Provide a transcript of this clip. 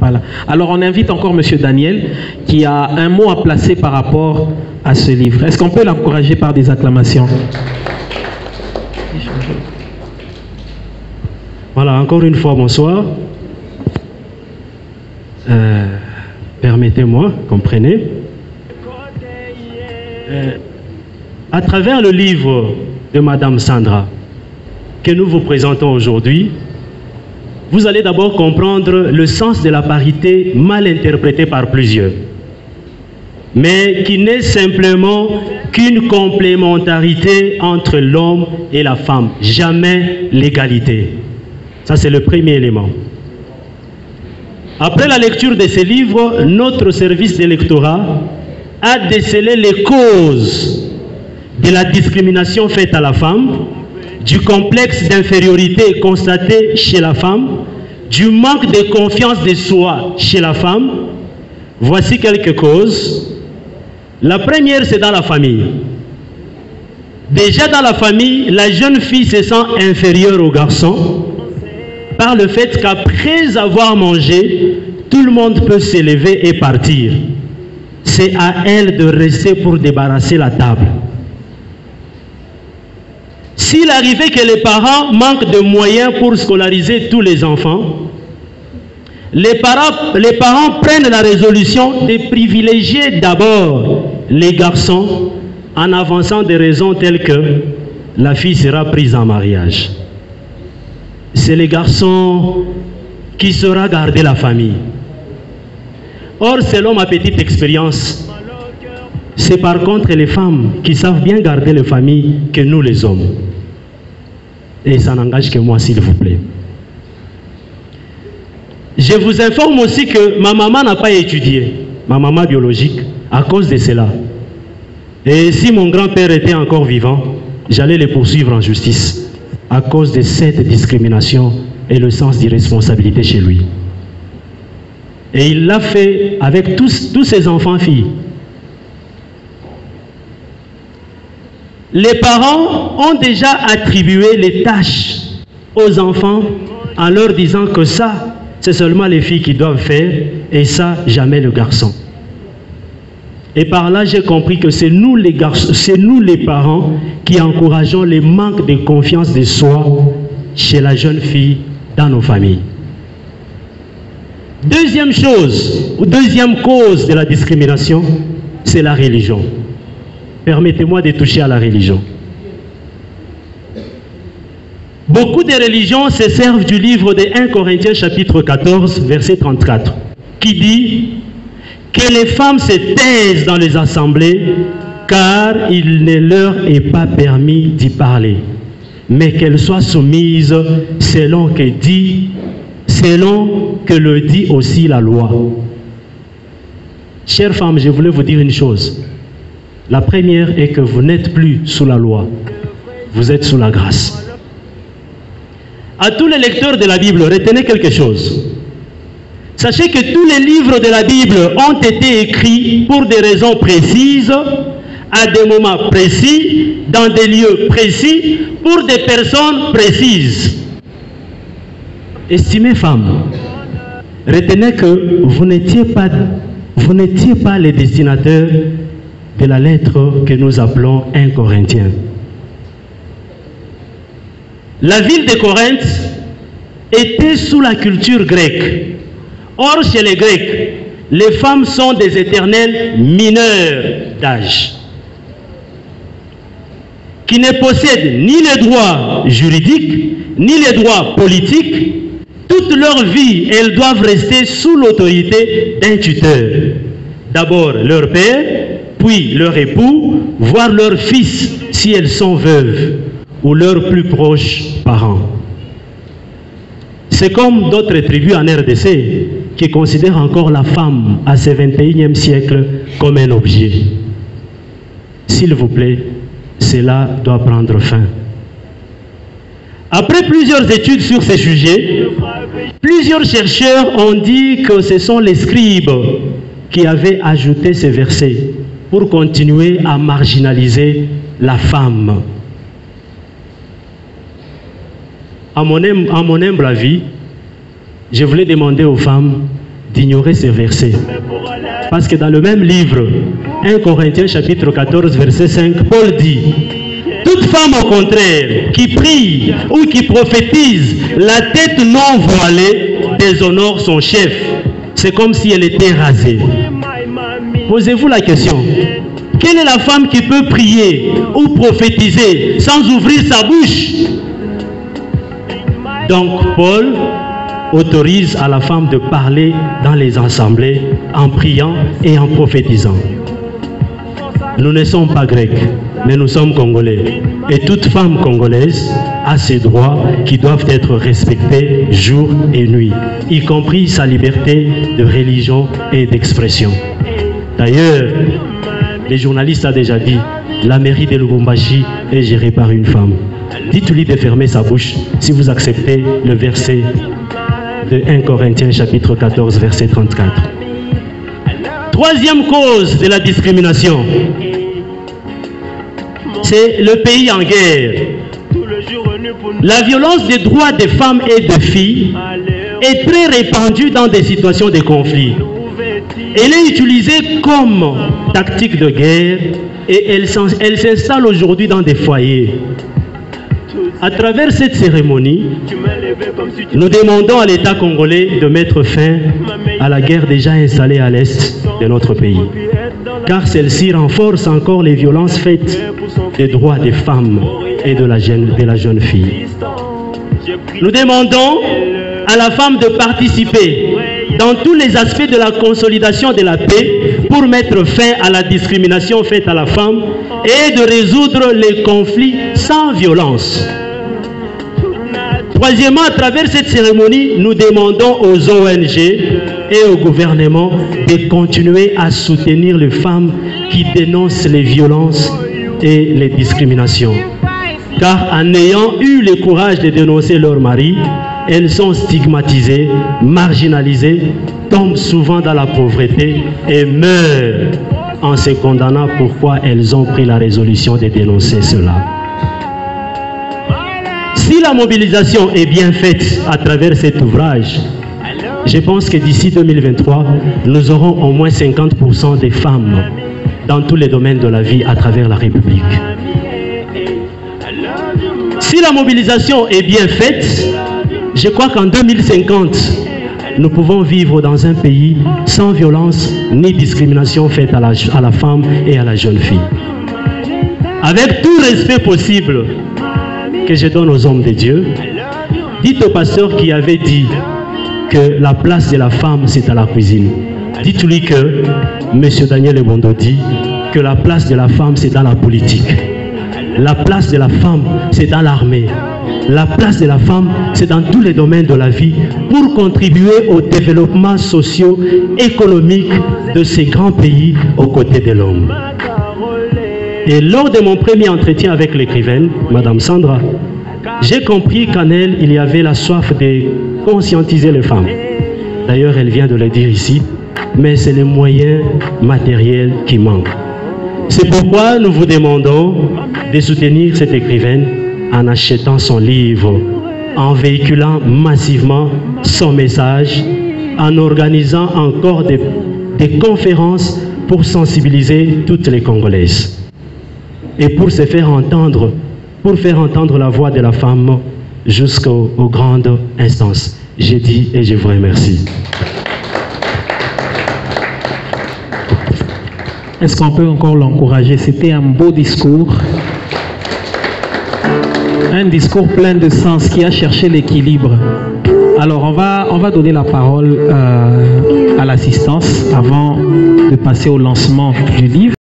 pas là. Alors on invite encore M. Daniel qui a un mot à placer par rapport à ce livre. Est-ce qu'on peut l'encourager par des acclamations? Voilà, encore une fois, bonsoir. Permettez-moi, comprenez. À travers le livre de Madame Sandra que nous vous présentons aujourd'hui, vous allez d'abord comprendre le sens de la parité mal interprété par plusieurs, mais qui n'est simplement qu'une complémentarité entre l'homme et la femme, jamais l'égalité. Ça, c'est le premier élément. Après la lecture de ces livres, notre service d'électorat a décelé les causes de la discrimination faite à la femme, du complexe d'infériorité constaté chez la femme, du manque de confiance de soi chez la femme. Voici quelques causes. La première, c'est dans la famille. Déjà dans la famille, la jeune fille se sent inférieure au garçon par le fait qu'après avoir mangé, tout le monde peut s'élever et partir. C'est à elle de rester pour débarrasser la table. S'il arrivait que les parents manquent de moyens pour scolariser tous les enfants, les parents prennent la résolution de privilégier d'abord les garçons en avançant des raisons telles que la fille sera prise en mariage. C'est les garçons qui saura garder la famille. Or, selon ma petite expérience, c'est par contre les femmes qui savent bien garder les familles que nous les hommes. Et ça n'engage que moi, s'il vous plaît. Je vous informe aussi que ma maman n'a pas étudié, ma maman biologique, à cause de cela. Et si mon grand-père était encore vivant, j'allais les poursuivre en justice à cause de cette discrimination et le sens d'irresponsabilité chez lui. Et il l'a fait avec tous ses enfants-filles. Les parents ont déjà attribué les tâches aux enfants en leur disant que ça, c'est seulement les filles qui doivent faire et ça, jamais le garçon. Et par là, j'ai compris que c'est nous les garçons, c'est nous les parents qui encourageons les manques de confiance de soi chez la jeune fille dans nos familles. Deuxième chose, ou deuxième cause de la discrimination, c'est la religion. Permettez-moi de toucher à la religion. Beaucoup de religions se servent du livre de 1 Corinthiens chapitre 14, verset 34, qui dit que les femmes se taisent dans les assemblées car il ne leur est pas permis d'y parler, mais qu'elles soient soumises selon que le dit aussi la loi. Chères femmes, je voulais vous dire une chose. La première est que vous n'êtes plus sous la loi, vous êtes sous la grâce. À tous les lecteurs de la Bible, retenez quelque chose. Sachez que tous les livres de la Bible ont été écrits pour des raisons précises, à des moments précis, dans des lieux précis, pour des personnes précises. Estimées femmes, retenez que vous n'étiez pas les destinataires de la lettre que nous appelons 1 Corinthiens. La ville de Corinthe était sous la culture grecque. Or, chez les Grecs, les femmes sont des éternels mineurs d'âge, qui ne possèdent ni les droits juridiques, ni les droits politiques. Toute leur vie, elles doivent rester sous l'autorité d'un tuteur. D'abord leur père, puis leur époux, voire leur fils si elles sont veuves, ou leurs plus proches parents. C'est comme d'autres tribus en RDC qui considèrent encore la femme à ce 21e siècle comme un objet. S'il vous plaît, cela doit prendre fin. Après plusieurs études sur ces sujets, plusieurs chercheurs ont dit que ce sont les scribes qui avaient ajouté ces versets pour continuer à marginaliser la femme. À mon humble avis, je voulais demander aux femmes d'ignorer ces versets. Parce que dans le même livre, 1 Corinthiens chapitre 14, verset 5, Paul dit: toute femme au contraire qui prie ou qui prophétise la tête non voilée déshonore son chef. C'est comme si elle était rasée. Posez-vous la question. Quelle est la femme qui peut prier ou prophétiser sans ouvrir sa bouche? Donc Paul autorise à la femme de parler dans les assemblées en priant et en prophétisant. Nous ne sommes pas grecs, mais nous sommes congolais. Et toute femme congolaise a ses droits qui doivent être respectés jour et nuit, y compris sa liberté de religion et d'expression. D'ailleurs, les journalistes ont déjà dit, la mairie de Lubumbashi est gérée par une femme. Dites-lui de fermer sa bouche si vous acceptez le verset de 1 Corinthiens chapitre 14 verset 34. Troisième cause de la discrimination, c'est le pays en guerre. La violence des droits des femmes et des filles est très répandue dans des situations de conflit. Elle est utilisée comme tactique de guerre et elle s'installe aujourd'hui dans des foyers. À travers cette cérémonie, nous demandons à l'État congolais de mettre fin à la guerre déjà installée à l'est de notre pays, car celle-ci renforce encore les violences faites des droits des femmes et de la jeune fille. Nous demandons à la femme de participer dans tous les aspects de la consolidation de la paix pour mettre fin à la discrimination faite à la femme et de résoudre les conflits sans violence. Troisièmement, à travers cette cérémonie, nous demandons aux ONG et au gouvernement de continuer à soutenir les femmes qui dénoncent les violences et les discriminations. Car en ayant eu le courage de dénoncer leur mari, elles sont stigmatisées, marginalisées, tombent souvent dans la pauvreté et meurent en se condamnant pourquoi elles ont pris la résolution de dénoncer cela. Si la mobilisation est bien faite à travers cet ouvrage, je pense que d'ici 2023, nous aurons au moins 50% des femmes dans tous les domaines de la vie à travers la République. Si la mobilisation est bien faite, je crois qu'en 2050, nous pouvons vivre dans un pays sans violence ni discrimination faite à la femme et à la jeune fille. Avec tout respect possible que je donne aux hommes de Dieu, dites au pasteur qui avait dit que la place de la femme c'est à la cuisine. Dites-lui que M. Daniel Ebondo dit que la place de la femme c'est dans la politique. La place de la femme c'est dans l'armée. La place de la femme c'est dans tous les domaines de la vie pour contribuer au développement socio-économique de ces grands pays aux côtés de l'homme. Et lors de mon premier entretien avec l'écrivaine, Madame Sandra, j'ai compris qu'en elle, il y avait la soif de conscientiser les femmes. D'ailleurs, elle vient de le dire ici, mais c'est les moyens matériels qui manquent. C'est pourquoi nous vous demandons de soutenir cette écrivaine en achetant son livre, en véhiculant massivement son message, en organisant encore des conférences pour sensibiliser toutes les Congolaises. Et pour se faire entendre, pour faire entendre la voix de la femme jusqu'aux grandes instances. J'ai dit et je vous remercie. Est-ce qu'on peut encore l'encourager? C'était un beau discours. Un discours plein de sens qui a cherché l'équilibre. Alors on va donner la parole à l'assistance avant de passer au lancement du livre.